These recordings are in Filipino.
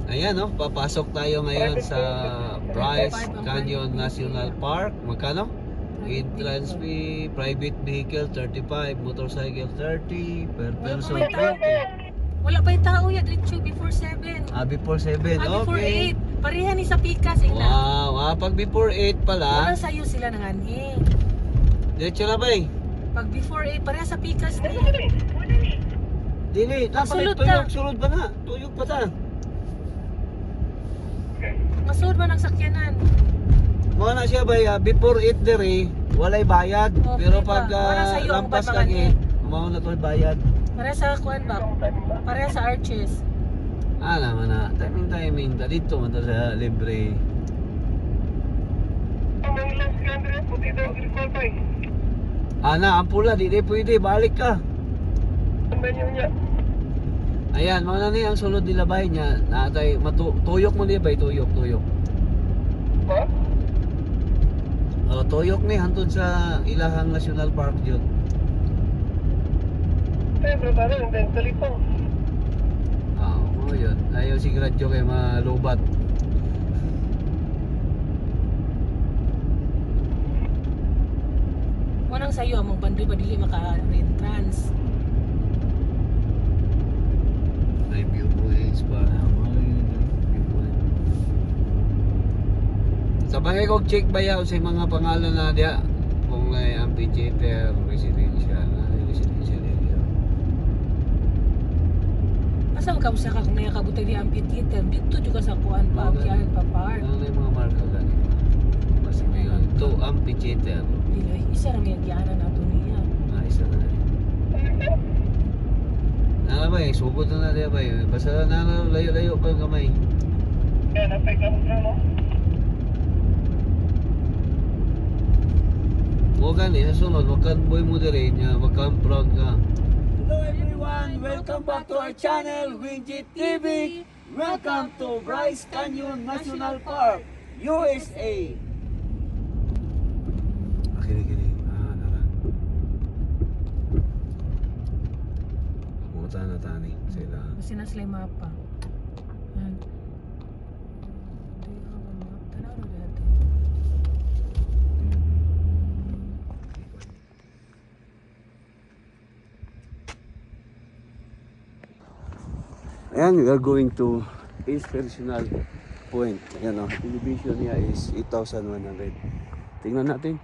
Ayan, no? Papasok tayo ngayon sa Bryce Canyon National Park. Magkano? Entrance fee, private vehicle 35, motorcycle 30, per person 20. Wala pa yung tao ya, diretso before 7. Before 7, Before okay. 8. Pareha ni sa Pikas, ina. Wow, pag before 8 pala, Wala sa'yo sila nangani. diretso na ba eh? Pag before 8, pareha sa Pikas ni. Dili, Masulod tuyok, ka. sulod ba na? Tuyok pa ta. Masulod ba ng sakyanan? Mga na siya ba, before 8 dere, walay bayad. Okay Pero ba? pag Wala sa'yo ang lampas pagmamani. lagi, mga na to bayad. Pareha sa kuan ba? Pareha sa Arches. Naman na, timing, dito man to sa libre. Ang pula, di pwede, balik ka. Ayan, mga nani ang sulod nila bay niya. Natay, tuyok mo niya bay, tuyok. Tuyok ni, hantod sa Ilahang National Park yun. Yun. Ayaw si Gradyo kay malubat. Wanang sa'yo, among bandoy pa dili maka-entrance. May viewpoints pa. Sa bahay ko check ba yaw sa mga pangalan na diya kung may amphitheater, residential area. Asa ka usa ka kung nakabutay di amphitheater dito juga sa kuan pa yan pa park. Ano na yung mga marka gani pa? Basta may to amphitheater. Dili isa ra may dianan nato niya. Isa na rin. Nala ba eh, sugod na diya ba eh. Basta na layo-layo pa kamay. Kaya napay ka mo. Huwag gani, sa sunod, wag kang boy mo dire niya, wag kang proud ka. Hello everyone, welcome back to our channel, Winjit TV. Welcome to Bryce Canyon National Park, USA. Kini. Nara. Muta na tani sila. Kasi na sila yung mapa. Yan. Tanaw na dito. Ayan, we are going to inspirational point. Ayan o, elevation niya is 8,100. Tingnan natin.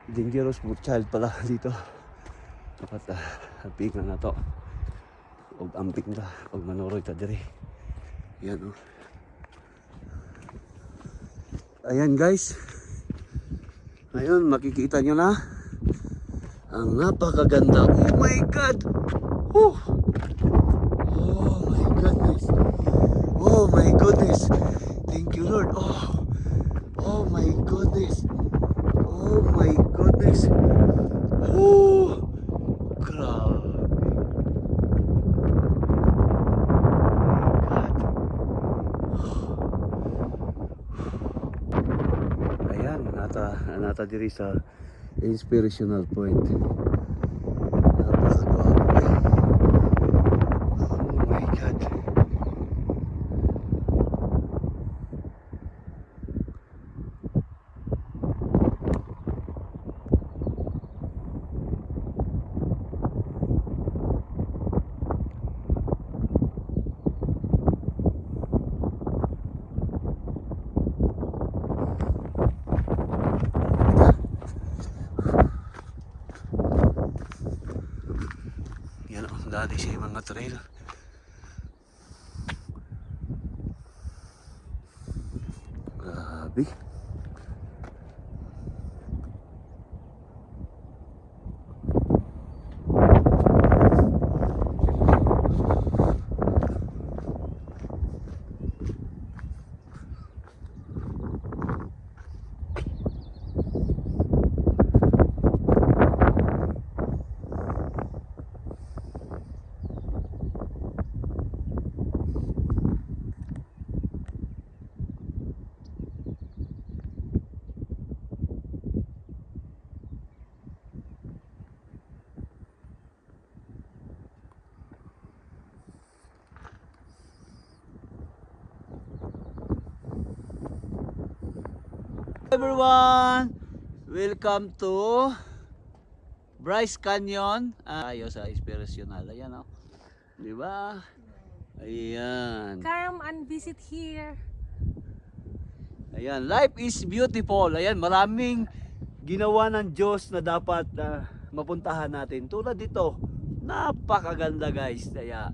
Dangerous child pala dito. Dapat amping na to. Huwag amping ta pag manoroy ta diri. Ayan o. Ayan guys. Ngayon makikita nyo na ang napakaganda. Oh my God! Oh! Oh my goodness. Thank you Lord. Oh my goodness. Oh my goodness. Oh, grabe. Ayan, nata diri sa inspirational point. Napakagwapo. Oh my God. Yan o, dati siya mga trail. Grabe. everyone! Welcome to Bryce Canyon. Tayo sa Inspirational. Ayan, oh. Di ba? Ayan. Come and visit here. Ayan, life is beautiful. Ayan, maraming ginawa ng Diyos na dapat mapuntahan natin. Tulad dito, napakaganda guys. Kaya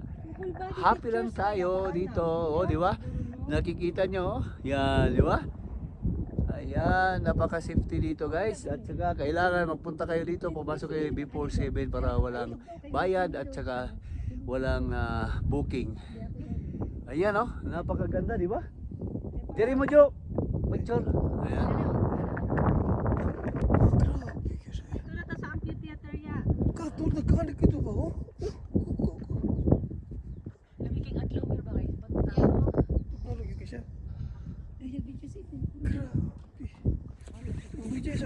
happy lang tayo dito. O, di ba? Nakikita nyo, yan, di ba? Ayan, napaka-safety dito guys. At saka kailangan magpunta kayo dito, pumasok kayo before 7 para walang bayad at saka walang booking. Ayan, oh, napakaganda, di ba? Diri mo, Jo. Picture. Ayan. Ito na ta sa amphitheater ya. Kato, nagkalik ito ba? Oh? Lamiging adlaw mir ba kayo? Ano yung kasi? Video sa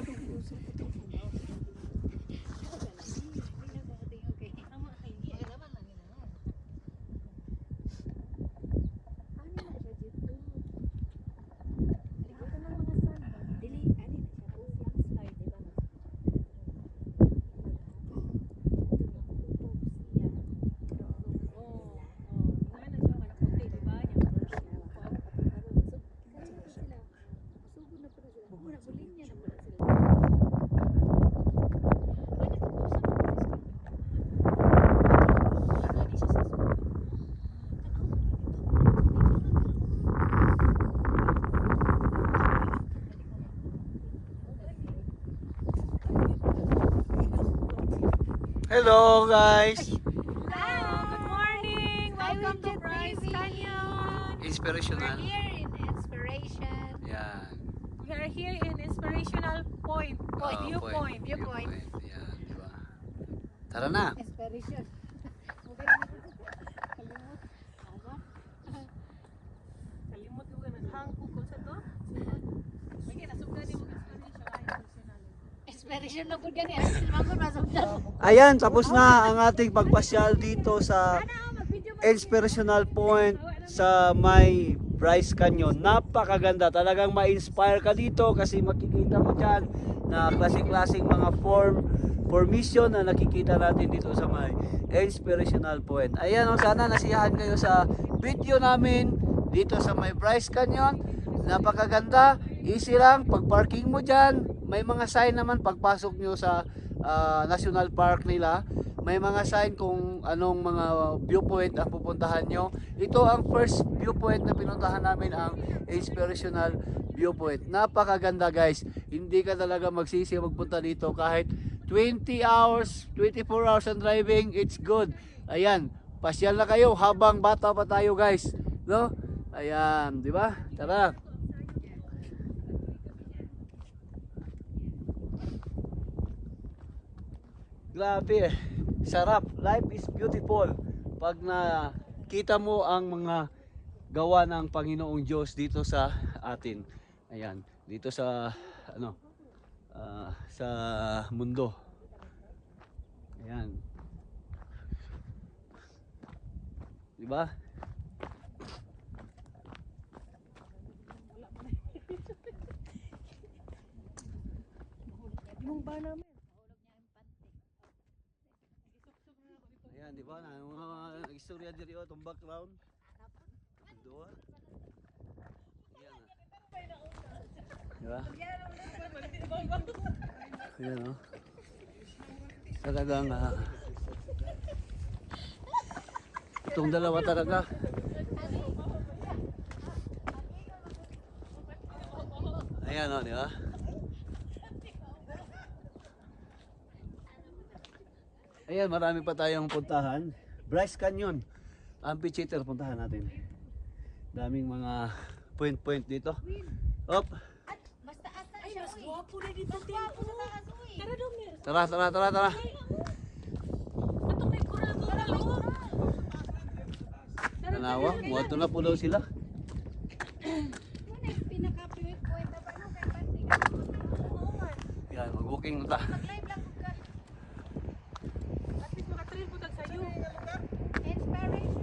Hello guys. Hello, good morning. Welcome to Bryce Canyon. Inspirational. Here in Inspiration. Yan. We are here in Inspirational Point. Viewpoint. Viewpoint. Yan, di ba? Tara na. Inspiration. Kalimot ko na hangko ko sa to. Lagi nasugdan ni mo Inspirational. Inspiration na po ganyan. Silmangon masugdan. Ayan, tapos na ang ating pagpasyal dito sa Inspirational Point sa may Bryce Canyon. Napakaganda, talagang ma-inspire ka dito kasi makikita mo dyan na klaseng-klaseng mga formation na nakikita natin dito sa may Inspirational Point. Ayan, sana nasiyahan kayo sa video namin dito sa may Bryce Canyon. Napakaganda, easy lang, pag parking mo dyan, may mga sign naman pagpasok nyo sa National Park nila. May mga sign kung anong mga viewpoint ang pupuntahan nyo. Ito ang first viewpoint na pinuntahan namin, ang Inspirational Viewpoint. Napakaganda guys. Hindi ka talaga magsisi magpunta dito kahit 20 hours, 24 hours ang driving, it's good. Ayan, pasyal na kayo habang bata pa tayo guys. No? Ayan, di ba? Tara. Grabe, sarap. Life is beautiful. Pag nakita mo ang mga gawa ng Panginoong Diyos dito sa atin. Ayan, dito sa sa mundo. Ayan. Di ba? Yung ba namin? Ayan, di ba? Mga istorya dito, itong background. Doon. Ayan. Di ba? Ayan, oh. Talagang itong dalawa talaga. Ayan, oh, di ba? Ayan, marami pa tayong puntahan. Bryce Canyon, amphitheater, puntahan natin. Daming mga point dito. Op. Basta asa siya. Mas guwapo na dito. Tara daw, Mer. Tara. Atong may kurado na loob. Tanawa, muwato na po daw sila. Muna yung pinaka-point na ba no? Kaya panting. Yan, mag-booking na ta. Mag-live lang ka. At least makatrail po tag sayo. Inspiration.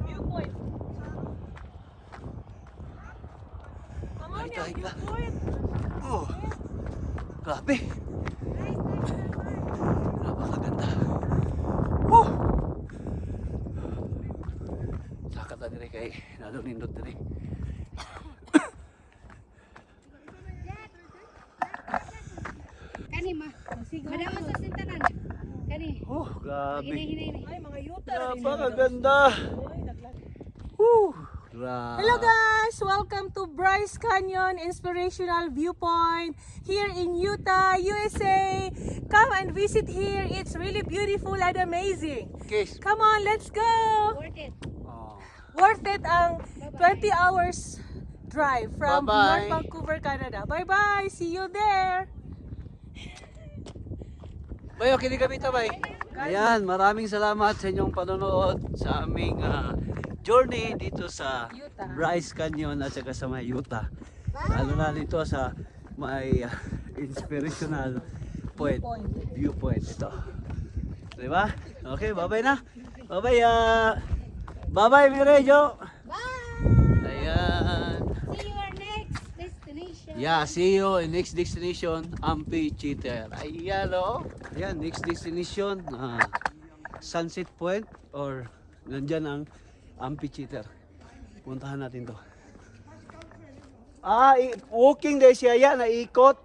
Viewpoint. Mama, tayo. Oh, grabe. Napakaganda. Oh! Saka ta dire kay nalo nindot dire. Kani ma. Madama sa sintanan. Kani. Oh, grabe. Hini. Ay, mga yuta rin. Napakaganda. Uy, naglag. Woo! Grabe. Hello guys! Welcome to Bryce Canyon Inspirational Viewpoint here in Utah, USA. Come and visit here. It's really beautiful and amazing. Kiss. Come on, let's go! Worth it. Oh. Worth it ang 20 hours drive from Bye-bye. North Vancouver, Canada. Bye-bye! See you there! Bayo, kini kami tabay. Ayan, maraming salamat sa inyong panonood sa aming journey dito sa Utah. Bryce Canyon at saka sa may Utah. Lalo na dito sa may inspirational viewpoint ito. Diba? Okay, bye-bye na. Bye-bye. Bye-bye, Mirejo. Bye. Ayan. See you our next destination. Yeah, see you in next destination, Amphitheater. Ayan o. Ayan, next destination, Sunset Point or nandyan ang Amphitheater. Puntahan natin to. Walking day siya yan, naikot.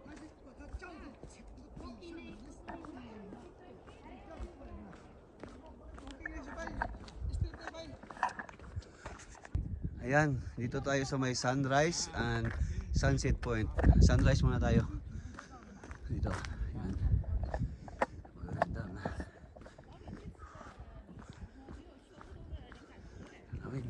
Ayan, dito tayo sa may sunrise and sunset point. Sunrise muna tayo. Dito. Ayan. Maganda na. Tanawin.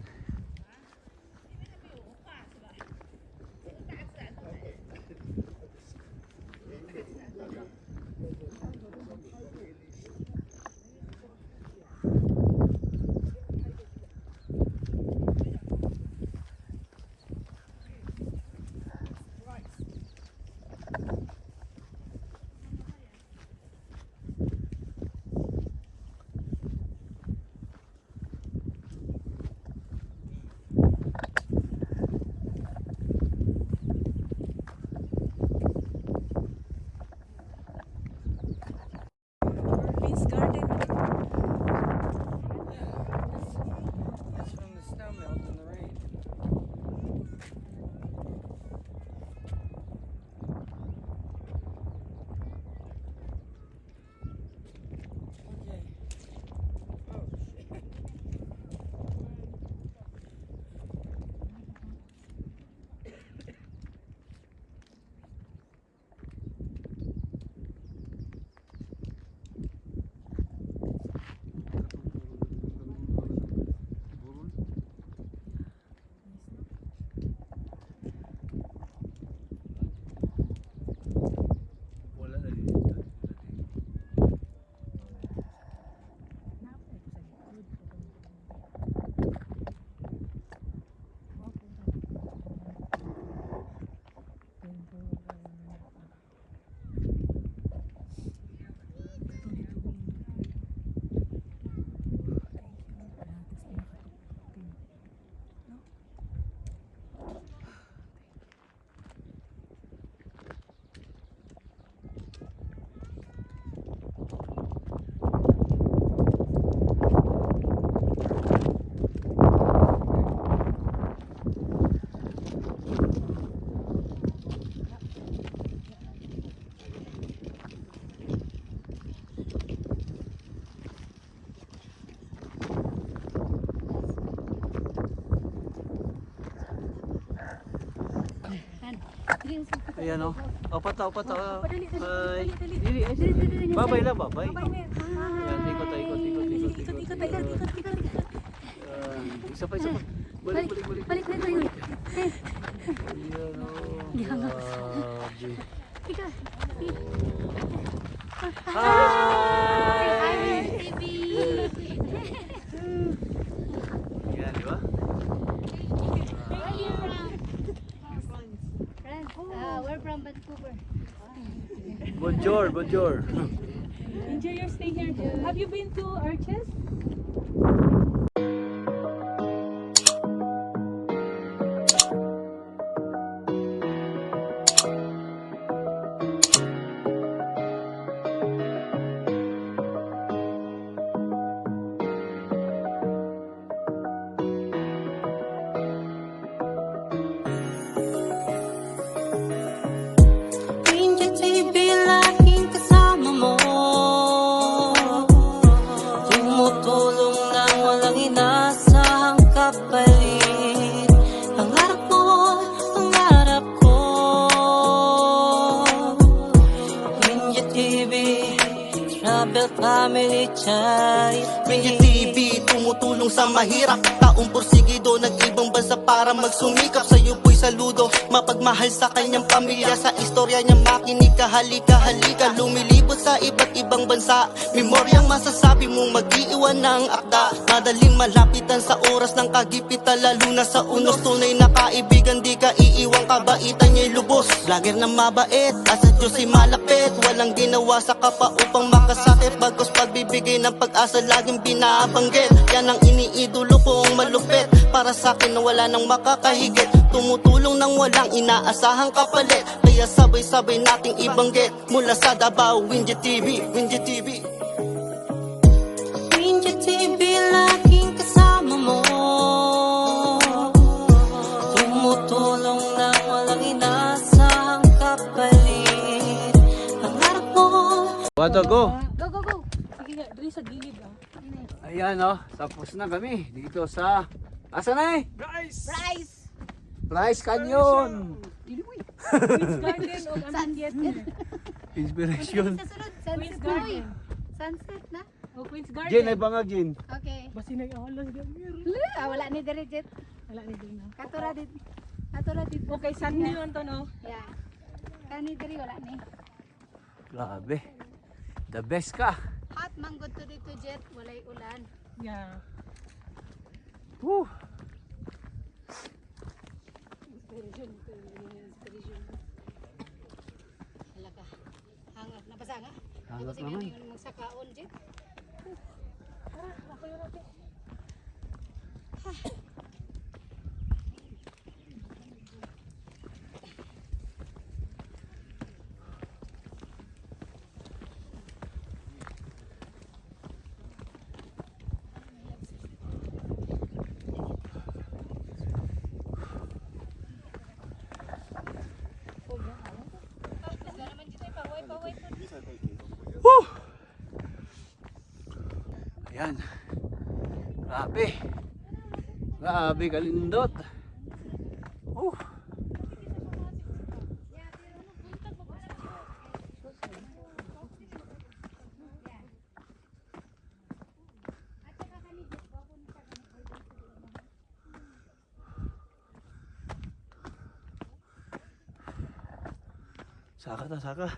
Peace Garden. That's from the snow melt in the rain. Okay. Oh shit. Wala na dito. Ayan o. Opat na. Padali, Bye. dali. Dili. Babay lang, babay. Bye, Nen. Ayan, ikot. Ikot. Isa pa. Balik. Balik. Ayan o. Grabe. Hi! TV. Ayan, di ba? Where are you from? Friends. We're from Vancouver. Bonjour. Enjoy your stay here. Have you been to Arches? kapalit. Pangarap mo, pangarap ko. Ninja TV, Travel Family Channel. Ninja TV, tumutulong sa mahirap. Taong porsigido, nag-ibang bansa para magsumikap. Sa'yo po'y saludo, mapagmahal sa kanyang pamilya. Sa istorya niya makinig ka, halika, halika. Lumilibot sa iba't ibang bansa. Memoryang masasabi mong mag-iiwan ng akda. Madaling malapitan sa oras ng kagipitan, lalo na sa unos. Tunay na kaibigan, di ka iiwang, kabaitan niya'y lubos. Lager na mabait, at sa Diyos ay malapit. Walang ginawa sa kapa upang makasakit. Bagos pagbibigay ng pag-asa, laging binabanggit. Yan ang iniidolo kong malupit. Para sa'kin na wala nang makakahigit. Tumutulong nang walang inaasahang kapalit. Kaya sabay-sabay nating ibanggit. Mula sa Davao, Ninja TV, Ninja TV. Ninja TV, laging kasama mo. Tumutulong na walang inaasahang kapalit. Pangarap mo. Wato, go! Go, go, go. Sige nga, dali sa gilid ah. Ayan oh, tapos na kami dito sa... Asa na eh? Rice. Bryce Canyon! Queen's Garden o Sunset. Inspiration. Sa sunod, Queen's sunset. Garden. Sunset na. O Queen's Jin, ay Garden. bangag Jin. Okay. Basi na ihalas gamir. Wala ni Dirigit. Wala ni din na. Katura dit. Katura dit. Okay, Sunday yun to no? Yeah. Kani diri wala ni. Grabe. The best ka. Hot manggod to dito jet, walay ulan. Yeah. Woo! Halaga. Hangap nabasa nga. Hangap Sige naman. yung magsakaon jet. Woo! Ayan. Grabe. Grabe kalindot. Saka ta, saka.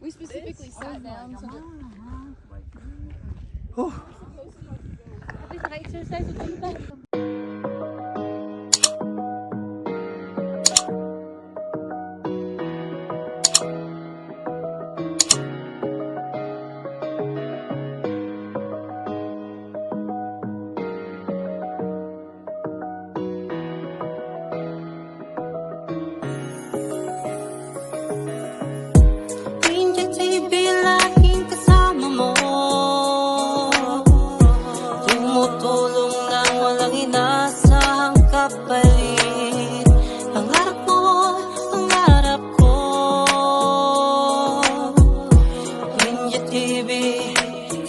We specifically sat down so that At least naka-exercise ito ka. Ninja TV, laging kasama mo. Tumutulong nang walang inaasahang kapalit. Pangarap mo, pangarap ko. Ninja TV,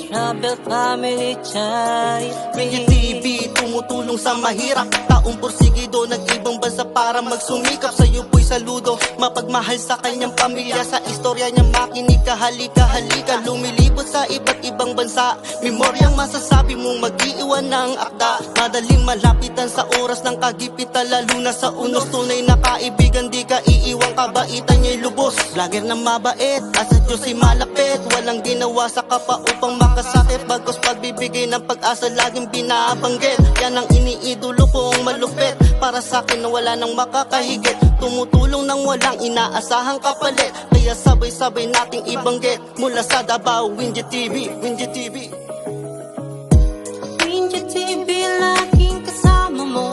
Travel Family Channel. Ninja TV, tumutulong sa mahirap. Taong porsigido, nag-ibang bansa para magsumikap. Sa'yo po'y saludo, mapagmahal sa kanyang pamilya. Sa istorya niya makinig ka, halika, halika. Lumilibot sa iba't ibang bansa. Memoryang masasabi mong mag-iiwan ng akda. Madaling malapitan sa oras ng kagipitan, lalo na sa unos. Tunay na kaibigan, di ka iiwang, kabaitan niya'y lubos. Lager na mabait, at sa Diyos ay malapit. Walang ginawa sa kapa upang makasakit. Bagos pagbibigay ng pag-asa, laging binabanggit. Yan ang iniidolo kong malupit. Para sa'kin na wala nang makakahigit. Tumutulong nang walang inaasahang kapalit. Kaya sabay-sabay nating ibanggit. Mula sa Davao, Ninja TV, Ninja TV. Ninja TV, laging kasama mo.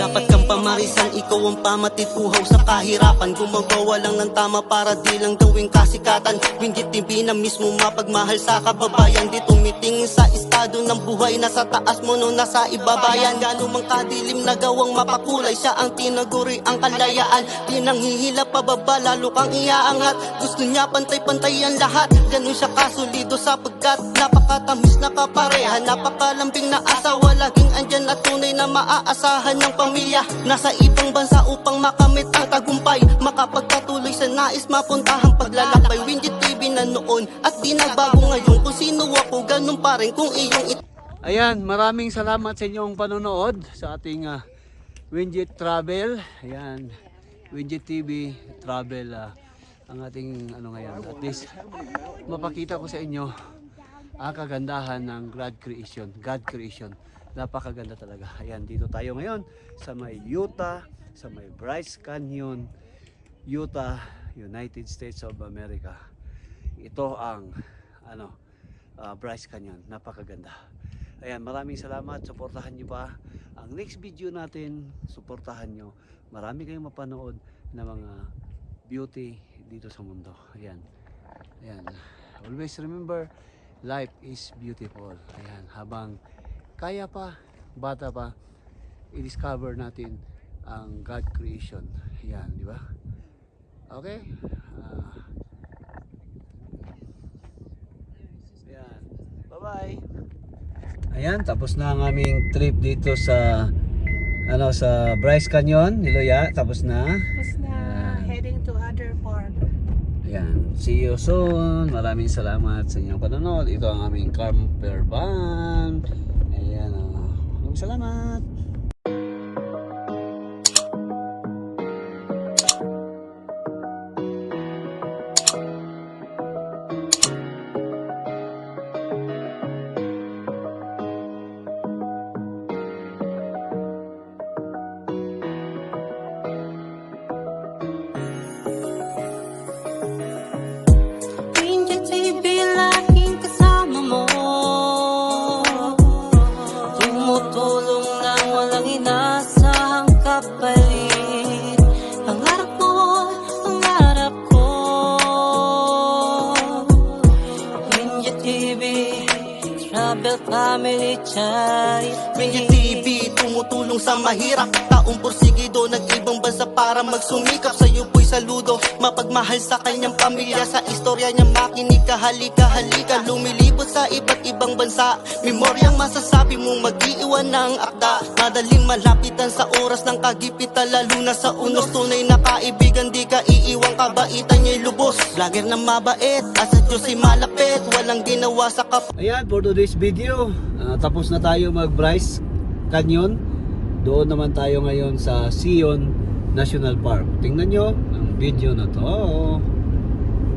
Dapat kang pamarisan, ikaw ang pamatituhaw sa kahirapan. Gumagawa lang ng tama para di lang gawing kasikatan. Winggit TV na mismo mapagmahal sa kababayan. Di tumitingin sa estado ng buhay, nasa taas mo no nasa ibabayan. Gano'n mang kadilim na gawang mapakulay, siya ang tinaguri ang kalayaan. Di nang hihila pababa, lalo kang iaangat. Gusto niya pantay-pantay ang lahat. Ganun siya kasulido sapagkat napakatamis na kapareha. Napakalambing na asawa, laging andyan at tunay na maaasahan ng pamilya. Nasa ibang bansa upang makamit ang tagumpay, makapagpatuloy sa nais mapuntahang paglalakbay. Winggit TV na noon at di nagbago ngayon. Kung sino ako, ganun pa rin kung iyong Ayan, maraming salamat sa inyong panonood sa ating Winggit Travel. Ayan, Winggit TV Travel ang ating ano ngayon. At least mapakita ko sa inyo ang kagandahan ng God creation. Napakaganda talaga. Ayan, dito tayo ngayon sa may Utah, sa may Bryce Canyon, Utah, United States of America. Ito ang Bryce Canyon. Napakaganda. Ayan, maraming salamat. Suportahan nyo pa ang next video natin. Suportahan nyo. Marami kayong mapanood na mga beauty dito sa mundo. Ayan. Ayan. Always remember, life is beautiful. Ayan. Habang kaya pa, bata pa, i-discover natin ang God creation. Ayan, di ba? Okay? Ayan. Bye-bye. Ayan, tapos na ang aming trip dito sa sa Bryce Canyon, Niloya. Tapos na. Tapos na, heading to other park. Ayan, see you soon. Maraming salamat sa inyong panonood. Ito ang aming camper van. Ayan, maraming salamat. Winggit TV laging kasama mo, tumutulong lang walang inasahang kapalit. Pangarap mo, pangarap ko. Winggit TV, Travel Family Charity. Winggit TV, tumutulong sa mahirap. Taong porsigido, nag-ibang bansa para magsumikap. Sa'yo po'y saludo, mapagmahal sa kanyang pamilya. Sa istorya niya makinig ka, halika. Lumilibot sa iba't ibang bansa. Memoryang masasabi mong mag-iiwan ng akda. Madaling malapitan sa oras ng kagipitan, lalo na sa unos. Tunay na kaibigan, di ka iiwang, kabaitan niya'y lubos. Vlogger na mabait, asa Diyos'y malapit. Walang ginawa sa Ayan, for today's video, tapos na tayo mag-Bryce Canyon. Doon naman tayo ngayon sa Zion National Park. Tingnan nyo ang video na to.